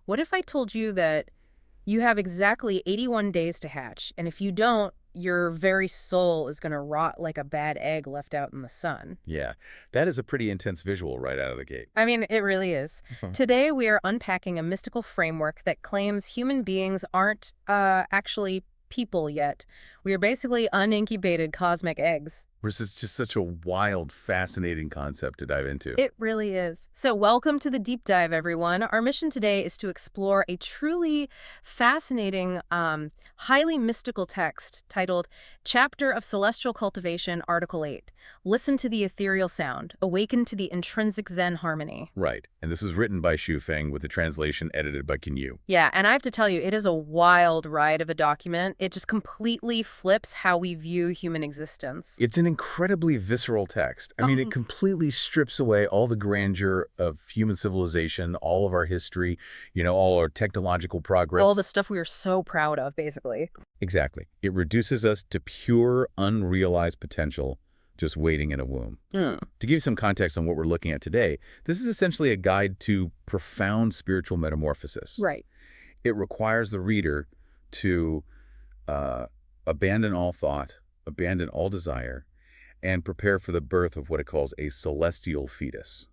What if I told you that you have exactly 81 days to hatch, and if you don't, your very soul is going to rot like a bad egg left out in the sun? Yeah, that is a pretty intense visual right out of the gate. I mean, it really is. Today, we are unpacking a mystical framework that claims human beings aren't actually people yet. We are basically unincubated cosmic eggs. Which is just such a wild, fascinating concept to dive into. It really is. So welcome to the deep dive, everyone. Our mission today is to explore a truly fascinating, highly mystical text titled Chapter of Celestial Cultivation, Article 8. Listen to the ethereal sound. Awaken to the intrinsic Zen harmony. Right, and this is written by Xu Feng with the translation edited by Yu. Yeah, and I have to tell you, it is a wild ride of a document. It just completely flips how we view human existence. It's an incredibly visceral text. I mean, it completely strips away all the grandeur of human civilization, all of our history, all our technological progress. All the stuff we are so proud of, basically. Exactly. It reduces us to pure, unrealized potential just waiting in a womb. To give you some context on what we're looking at today, this is essentially a guide to profound spiritual metamorphosis. Right. It requires the reader to abandon all thought, abandon all desire, and prepare for the birth of what it calls a celestial fetus.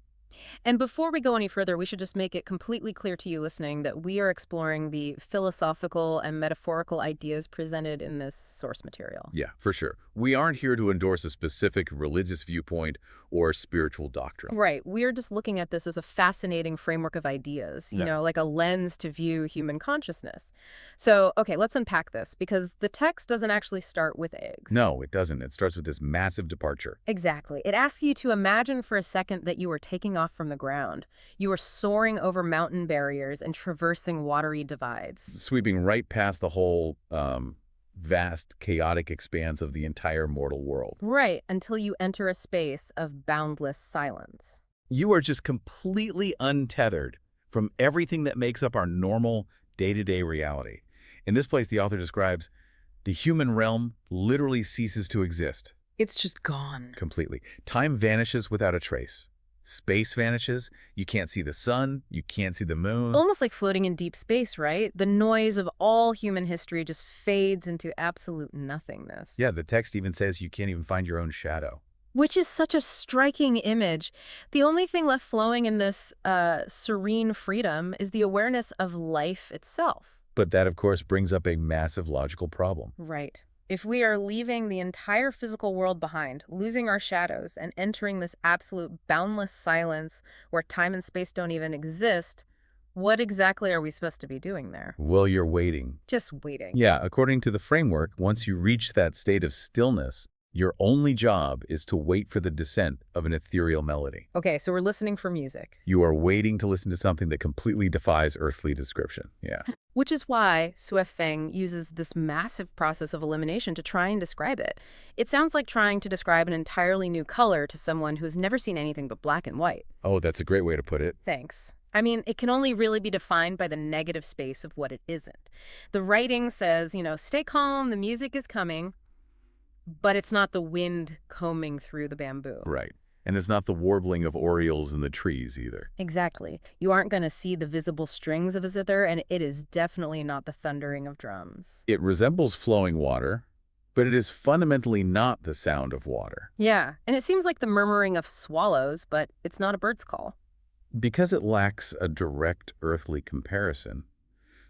And before we go any further, we should just make it completely clear to you listening that we are exploring the philosophical and metaphorical ideas presented in this source material. Yeah, for sure. We aren't here to endorse a specific religious viewpoint or spiritual doctrine. Right. We're just looking at this as a fascinating framework of ideas, like a lens to view human consciousness. So, okay, let's unpack this, because the text doesn't actually start with eggs. No, it doesn't. It starts with this massive departure. Exactly. It asks you to imagine for a second that you are taking off from the ground. You are soaring over mountain barriers and traversing watery divides. Sweeping right past the whole vast, chaotic expanse of the entire mortal world. Right, until you enter a space of boundless silence. You are just completely untethered from everything that makes up our normal day-to-day reality. In this place, the author describes the human realm literally ceases to exist. It's just gone. Completely. Time vanishes without a trace. Space vanishes. You can't see the sun. You can't see the moon. Almost like floating in deep space, right? The noise of all human history just fades into absolute nothingness. Yeah, the text even says you can't even find your own shadow. Which is such a striking image. The only thing left flowing in this serene freedom is the awareness of life itself. But that, of course, brings up a massive logical problem. Right. If we are leaving the entire physical world behind, losing our shadows, and entering this absolute boundless silence where time and space don't even exist, what exactly are we supposed to be doing there? Well, you're waiting. Just waiting. Yeah, according to the framework, once you reach that state of stillness, your only job is to wait for the descent of an ethereal melody. Okay, so we're listening for music. You are waiting to listen to something that completely defies earthly description. Yeah. Which is why Xu Feng uses this massive process of elimination to try and describe it. It sounds like trying to describe an entirely new color to someone who has never seen anything but black and white. Oh, that's a great way to put it. Thanks. I mean, it can only really be defined by the negative space of what it isn't. The writing says, stay calm, the music is coming, but it's not the wind combing through the bamboo. Right. And it's not the warbling of orioles in the trees either. Exactly. You aren't going to see the visible strings of a zither, and it is definitely not the thundering of drums. It resembles flowing water, but it is fundamentally not the sound of water. Yeah, and it seems like the murmuring of swallows, but it's not a bird's call. Because it lacks a direct earthly comparison,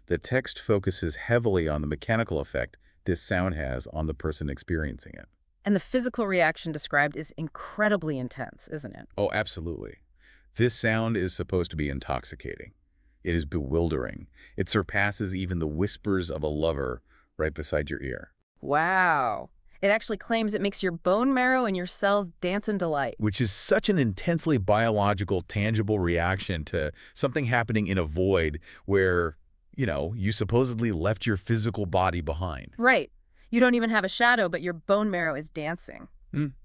the text focuses heavily on the mechanical effect this sound has on the person experiencing it. And the physical reaction described is incredibly intense, isn't it? Oh, absolutely. This sound is supposed to be intoxicating. It is bewildering. It surpasses even the whispers of a lover right beside your ear. Wow. It actually claims it makes your bone marrow and your cells dance in delight. Which is such an intensely biological, tangible reaction to something happening in a void where, you supposedly left your physical body behind. Right. You don't even have a shadow, but your bone marrow is dancing.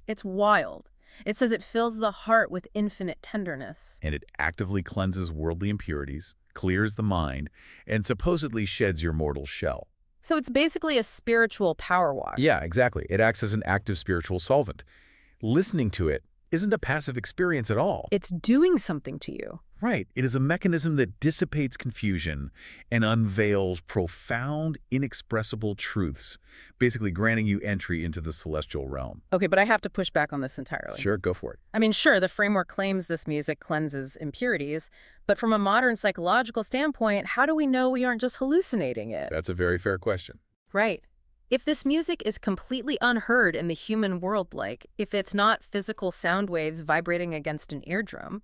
It's wild. It says it fills the heart with infinite tenderness. And it actively cleanses worldly impurities, clears the mind, and supposedly sheds your mortal shell. So it's basically a spiritual power wash. Yeah, exactly. It acts as an active spiritual solvent. Listening to it isn't a passive experience at all. It's doing something to you. Right. It is a mechanism that dissipates confusion and unveils profound, inexpressible truths, basically granting you entry into the celestial realm. Okay, but I have to push back on this entirely. Sure, go for it. I mean, sure, the framework claims this music cleanses impurities, but from a modern psychological standpoint, how do we know we aren't just hallucinating it? That's a very fair question. Right. If this music is completely unheard in the human world, like if it's not physical sound waves vibrating against an eardrum,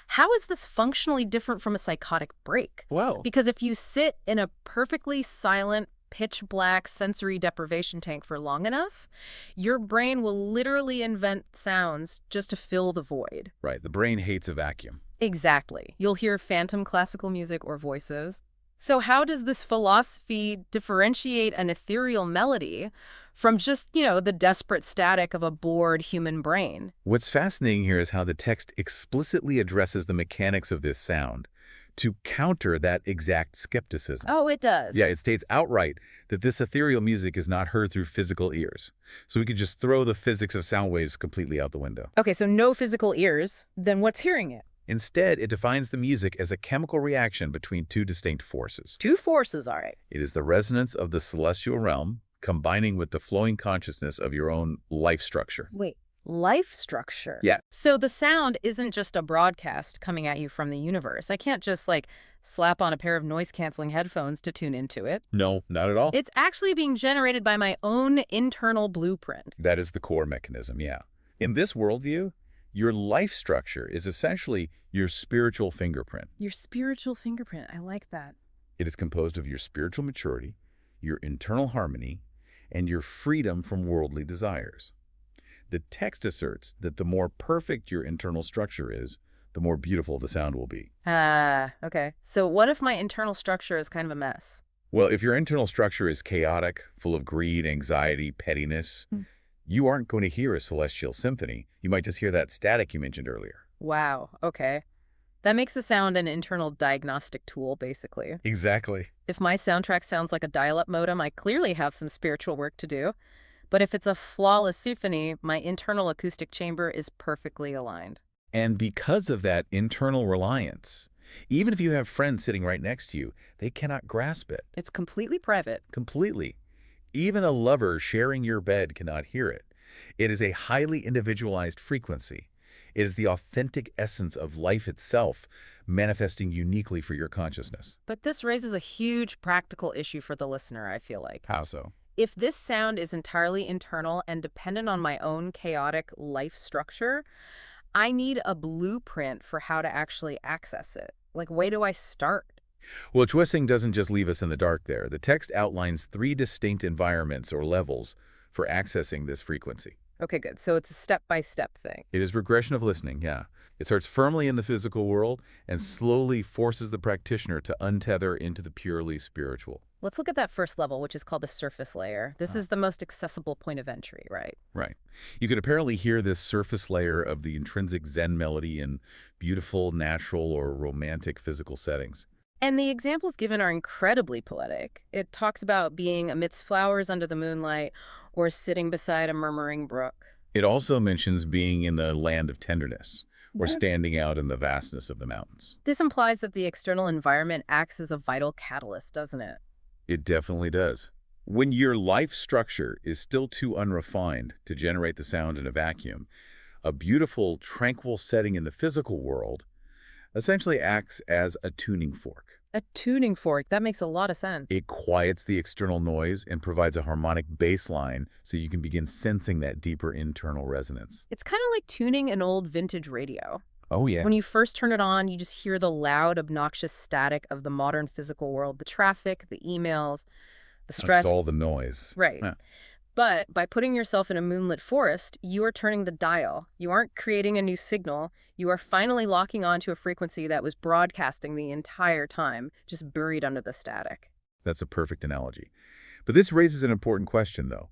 how is this functionally different from a psychotic break? Well, Because if you sit in a perfectly silent, pitch black sensory deprivation tank for long enough, your brain will literally invent sounds just to fill the void. right, the brain hates a vacuum. Exactly. You'll hear phantom classical music or voices. So how does this philosophy differentiate an ethereal melody from just, the desperate static of a bored human brain? What's fascinating here is how the text explicitly addresses the mechanics of this sound to counter that exact skepticism. Oh, it does. Yeah, it states outright that this ethereal music is not heard through physical ears. So we could just throw the physics of sound waves completely out the window. Okay, so no physical ears, then what's hearing it? Instead, it defines the music as a chemical reaction between two distinct forces. Two forces, all right. It is the resonance of the celestial realm combining with the flowing consciousness of your own life structure. Wait, life structure? Yeah. So the sound isn't just a broadcast coming at you from the universe. I can't just, slap on a pair of noise-canceling headphones to tune into it. No, not at all. It's actually being generated by my own internal blueprint. That is the core mechanism, yeah. In this worldview, your life structure is essentially your spiritual fingerprint. Your spiritual fingerprint. I like that. It is composed of your spiritual maturity, your internal harmony, and your freedom from worldly desires. The text asserts that the more perfect your internal structure is, the more beautiful the sound will be. Okay. So what if my internal structure is kind of a mess? Well, if your internal structure is chaotic, full of greed, anxiety, pettiness, you aren't going to hear a celestial symphony. You might just hear that static you mentioned earlier. Wow, okay. That makes the sound an internal diagnostic tool, basically. Exactly. If my soundtrack sounds like a dial-up modem, I clearly have some spiritual work to do. But if it's a flawless symphony, my internal acoustic chamber is perfectly aligned. And because of that internal reliance, even if you have friends sitting right next to you, they cannot grasp it It's completely private. completely. Even a lover sharing your bed cannot hear it. It is a highly individualized frequency. It is the authentic essence of life itself, manifesting uniquely for your consciousness. But this raises a huge practical issue for the listener, I feel like. How so? If this sound is entirely internal and dependent on my own chaotic life structure, I need a blueprint for how to actually access it. Where do I start? Well, Chwesing doesn't just leave us in the dark there. The text outlines 3 distinct environments or levels for accessing this frequency. Okay, good. So it's a step-by-step thing. It is regression of listening, yeah. It starts firmly in the physical world and slowly forces the practitioner to untether into the purely spiritual. Let's look at that first level, which is called the surface layer. This is the most accessible point of entry, right? Right. You can apparently hear this surface layer of the intrinsic Zen melody in beautiful, natural, or romantic physical settings. And the examples given are incredibly poetic. It talks about being amidst flowers under the moonlight or sitting beside a murmuring brook. It also mentions being in the land of tenderness or standing out in the vastness of the mountains. This implies that the external environment acts as a vital catalyst, doesn't it? It definitely does. When your life structure is still too unrefined to generate the sound in a vacuum, a beautiful, tranquil setting in the physical world essentially acts as a tuning fork. A tuning fork, that makes a lot of sense. It quiets the external noise and provides a harmonic baseline so you can begin sensing that deeper internal resonance. It's kind of like tuning an old vintage radio. Oh, yeah. When you first turn it on, you just hear the loud, obnoxious static of the modern physical world, the traffic, the emails, the stress. That's all the noise. Right. Yeah. But by putting yourself in a moonlit forest, you are turning the dial. You aren't creating a new signal. You are finally locking onto a frequency that was broadcasting the entire time, just buried under the static. That's a perfect analogy. But this raises an important question, though.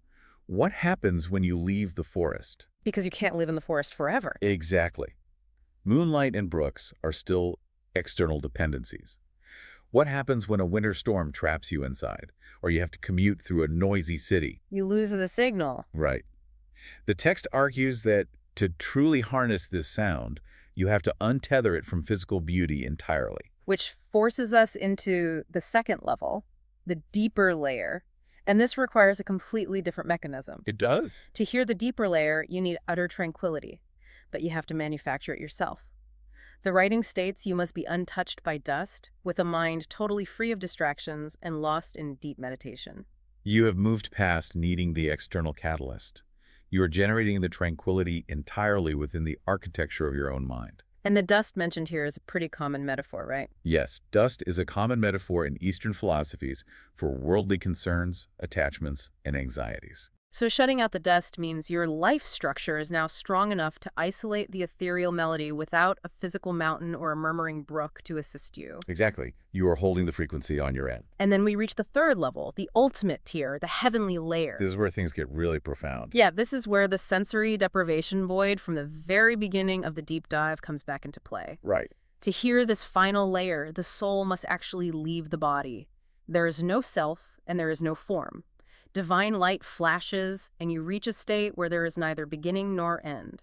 What happens when you leave the forest? Because you can't live in the forest forever. Exactly. Moonlight and brooks are still external dependencies. What happens when a winter storm traps you inside, or you have to commute through a noisy city? You lose the signal. Right. The text argues that To truly harness this sound, you have to untether it from physical beauty entirely. Which forces us into the second level, the deeper layer. And this requires a completely different mechanism. It does. To hear the deeper layer, you need utter tranquility, but you have to manufacture it yourself. The writing states you must be untouched by dust, with a mind totally free of distractions and lost in deep meditation. You have moved past needing the external catalyst. You are generating the tranquility entirely within the architecture of your own mind. And the dust mentioned here is a pretty common metaphor, right? Yes, dust is a common metaphor in Eastern philosophies for worldly concerns, attachments, and anxieties. So shutting out the dust means your life structure is now strong enough to isolate the ethereal melody without a physical mountain or a murmuring brook to assist you. Exactly. You are holding the frequency on your end. And then we reach the third level, the ultimate tier, the heavenly layer. This is where things get really profound. Yeah, this is where the sensory deprivation void from the very beginning of the deep dive comes back into play. Right. To hear this final layer, the soul must actually leave the body. There is no self and there is no form. Divine light flashes, and you reach a state where there is neither beginning nor end.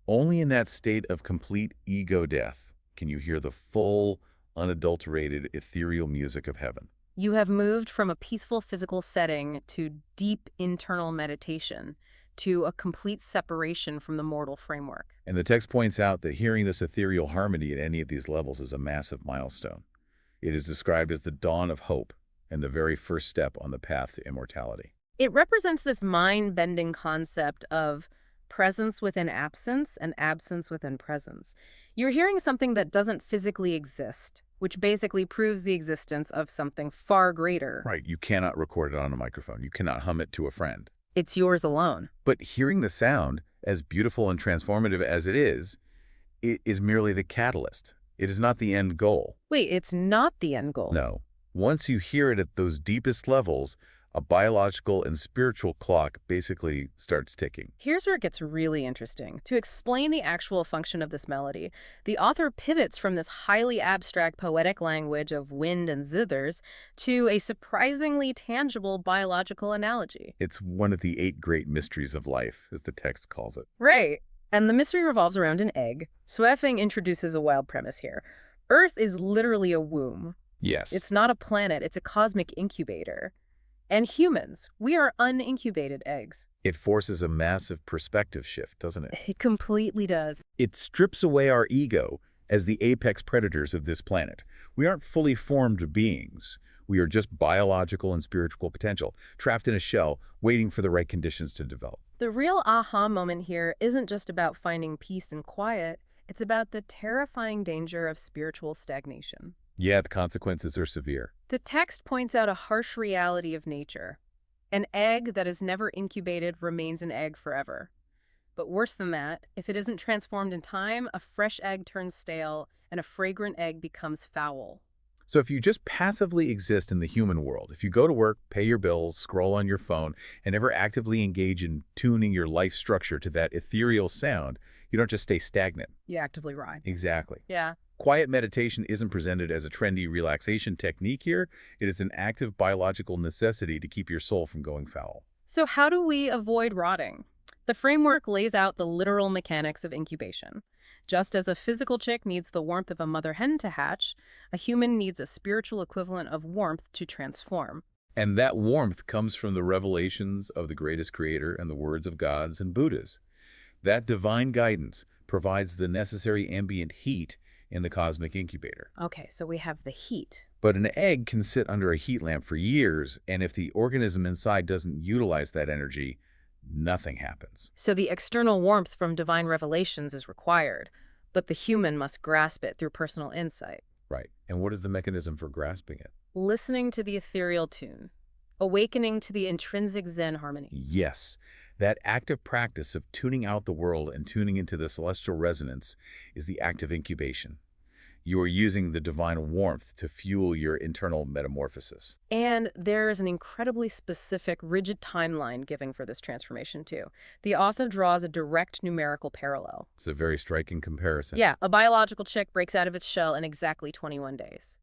Only in that state of complete ego death can you hear the full, unadulterated, ethereal music of heaven. You have moved from a peaceful physical setting to deep internal meditation, to a complete separation from the mortal framework. And the text points out that hearing this ethereal harmony at any of these levels is a massive milestone. It is described as the dawn of hope and the very first step on the path to immortality. It represents this mind-bending concept of presence within absence and absence within presence. You're hearing something that doesn't physically exist, which basically proves the existence of something far greater. Right, you cannot record it on a microphone. You cannot hum it to a friend. It's yours alone. But hearing the sound, as beautiful and transformative as it is merely the catalyst. It is not the end goal. Wait, it's not the end goal? No. Once you hear it at those deepest levels, a biological and spiritual clock basically starts ticking. Here's where it gets really interesting. To explain the actual function of this melody, the author pivots from this highly abstract poetic language of wind and zithers to a surprisingly tangible biological analogy. It's one of the 8 great mysteries of life, as the text calls it. Right. And the mystery revolves around an egg. Sweffing introduces a wild premise here. Earth is literally a womb. Yes. It's not a planet, it's a cosmic incubator. And humans, we are unincubated eggs. It forces a massive perspective shift, doesn't it? It completely does. It strips away our ego as the apex predators of this planet. We aren't fully formed beings. We are just biological and spiritual potential, trapped in a shell, waiting for the right conditions to develop. The real aha moment here isn't just about finding peace and quiet, it's about the terrifying danger of spiritual stagnation. Yeah, the consequences are severe. The text points out a harsh reality of nature. An egg that is never incubated remains an egg forever. But worse than that, if it isn't transformed in time, a fresh egg turns stale and a fragrant egg becomes foul. So if you just passively exist in the human world, if you go to work, pay your bills, scroll on your phone, and never actively engage in tuning your life structure to that ethereal sound, you don't just stay stagnant. You actively ride. Exactly. Yeah. Quiet meditation isn't presented as a trendy relaxation technique here. It is an active biological necessity to keep your soul from going foul. So how do we avoid rotting? The framework lays out the literal mechanics of incubation. Just as a physical chick needs the warmth of a mother hen to hatch, a human needs a spiritual equivalent of warmth to transform. And that warmth comes from the revelations of the greatest creator and the words of gods and Buddhas. That divine guidance provides the necessary ambient heat in the cosmic incubator. Okay, so we have the heat. But an egg can sit under a heat lamp for years, and if the organism inside doesn't utilize that energy, nothing happens. So the external warmth from divine revelations is required, but the human must grasp it through personal insight. Right. And what is the mechanism for grasping it? Listening to the ethereal tune, awakening to the intrinsic Zen harmony. Yes. That active practice of tuning out the world and tuning into the celestial resonance is the act of incubation. You are using the divine warmth to fuel your internal metamorphosis. And there is an incredibly specific, rigid timeline given for this transformation, too. The author draws a direct numerical parallel. It's a very striking comparison. Yeah, a biological chick breaks out of its shell in exactly 21 days.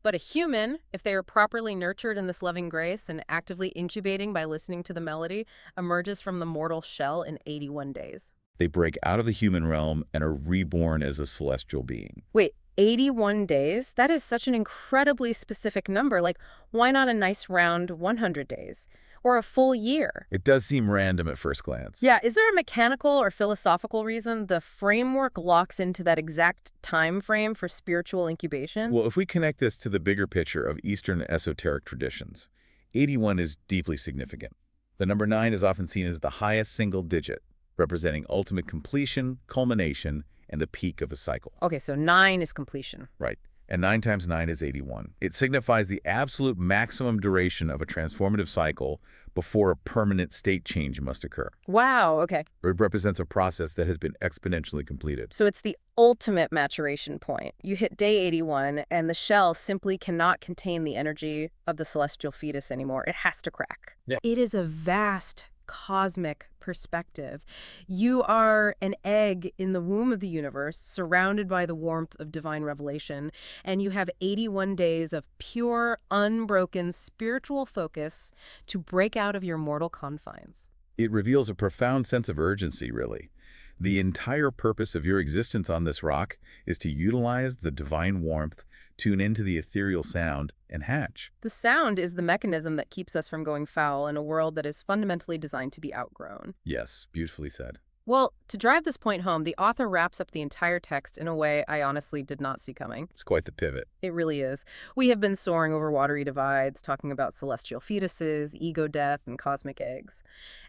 But a human, if they are properly nurtured in this loving grace and actively incubating by listening to the melody, emerges from the mortal shell in 81 days. They break out of the human realm and are reborn as a celestial being. Wait, 81 days? That is such an incredibly specific number. Like, why not a nice round 100 days? Or a full year? It does seem random at first glance. Yeah, is there a mechanical or philosophical reason the framework locks into that exact time frame for spiritual incubation? Well, if we connect this to the bigger picture of Eastern esoteric traditions, 81 is deeply significant. The number 9 is often seen as the highest single digit, representing ultimate completion, culmination, and the peak of a cycle. Okay, so 9 is completion. Right. And 9 times 9 is 81. It signifies the absolute maximum duration of a transformative cycle before a permanent state change must occur. Wow, okay. It represents a process that has been exponentially completed. So it's the ultimate maturation point. You hit day 81, and the shell simply cannot contain the energy of the celestial fetus anymore. It has to crack. Yeah. It is a vast cosmic perspective. You are an egg in the womb of the universe, surrounded by the warmth of divine revelation, and you have 81 days of pure, unbroken spiritual focus to break out of your mortal confines. It reveals a profound sense of urgency, really. The entire purpose of your existence on this rock is to utilize the divine warmth, tune into the ethereal sound, and hatch. The sound is the mechanism that keeps us from going foul in a world that is fundamentally designed to be outgrown. Yes, beautifully said. Well, to drive this point home, the author wraps up the entire text in a way I honestly did not see coming. It's quite the pivot. It really is. We have been soaring over watery divides, talking about celestial fetuses, ego death, and cosmic eggs.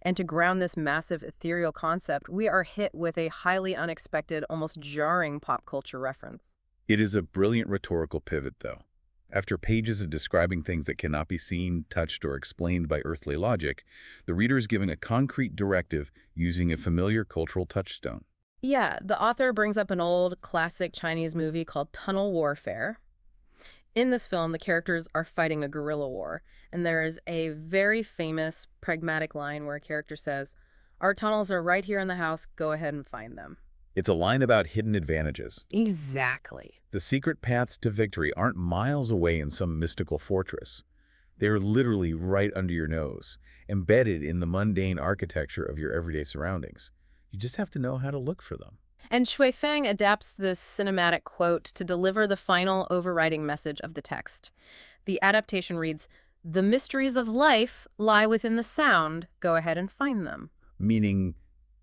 And to ground this massive ethereal concept, we are hit with a highly unexpected, almost jarring pop culture reference. It is a brilliant rhetorical pivot, though. After pages of describing things that cannot be seen, touched, or explained by earthly logic, the reader is given a concrete directive using a familiar cultural touchstone. Yeah, the author brings up an old classic Chinese movie called Tunnel Warfare. In this film, the characters are fighting a guerrilla war, and there is a very famous pragmatic line where a character says, "Our tunnels are right here in the house, go ahead and find them." It's a line about hidden advantages. Exactly. The secret paths to victory aren't miles away in some mystical fortress. They're literally right under your nose, embedded in the mundane architecture of your everyday surroundings. You just have to know how to look for them. And Shui Feng adapts this cinematic quote to deliver the final overriding message of the text. The adaptation reads, "The mysteries of life lie within the sound. Go ahead and find them." Meaning,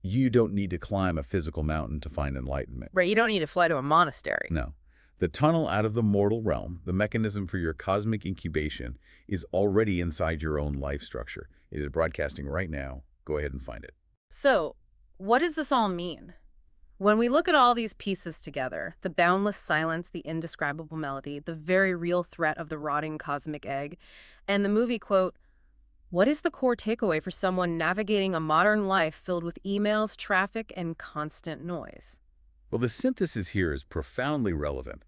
you don't need to climb a physical mountain to find enlightenment. Right, you don't need to fly to a monastery. No. The tunnel out of the mortal realm, the mechanism for your cosmic incubation, is already inside your own life structure. It is broadcasting right now. Go ahead and find it. So, what does this all mean? When we look at all these pieces together, the boundless silence, the indescribable melody, the very real threat of the rotting cosmic egg, and the movie quote, what is the core takeaway for someone navigating a modern life filled with emails, traffic, and constant noise? Well, the synthesis here is profoundly relevant.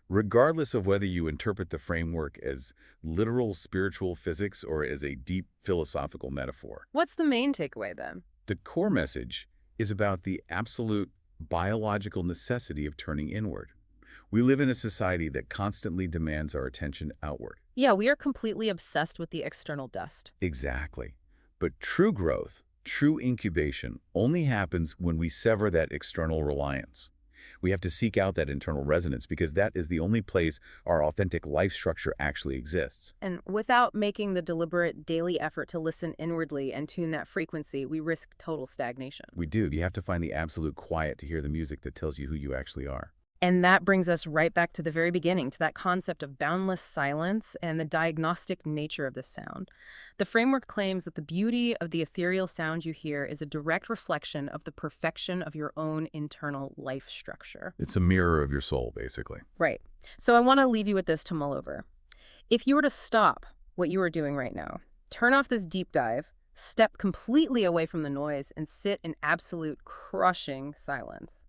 Regardless of whether you interpret the framework as literal spiritual physics or as a deep philosophical metaphor. What's the main takeaway then? The core message is about the absolute biological necessity of turning inward. We live in a society that constantly demands our attention outward. Yeah, we are completely obsessed with the external dust. Exactly. But true growth, true incubation, only happens when we sever that external reliance. We have to seek out that internal resonance because that is the only place our authentic life structure actually exists. And without making the deliberate daily effort to listen inwardly and tune that frequency, we risk total stagnation. We do. You have to find the absolute quiet to hear the music that tells you who you actually are. And that brings us right back to the very beginning, to that concept of boundless silence and the diagnostic nature of this sound. The framework claims that the beauty of the ethereal sound you hear is a direct reflection of the perfection of your own internal life structure. It's a mirror of your soul, basically. Right. So I want to leave you with this to mull over. If you were to stop what you are doing right now, turn off this deep dive, step completely away from the noise, and sit in absolute crushing silence,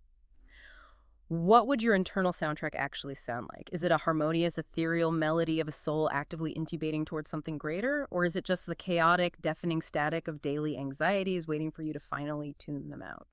what would your internal soundtrack actually sound like? Is it a harmonious, ethereal melody of a soul actively intubating towards something greater? Or is it just the chaotic, deafening static of daily anxieties waiting for you to finally tune them out?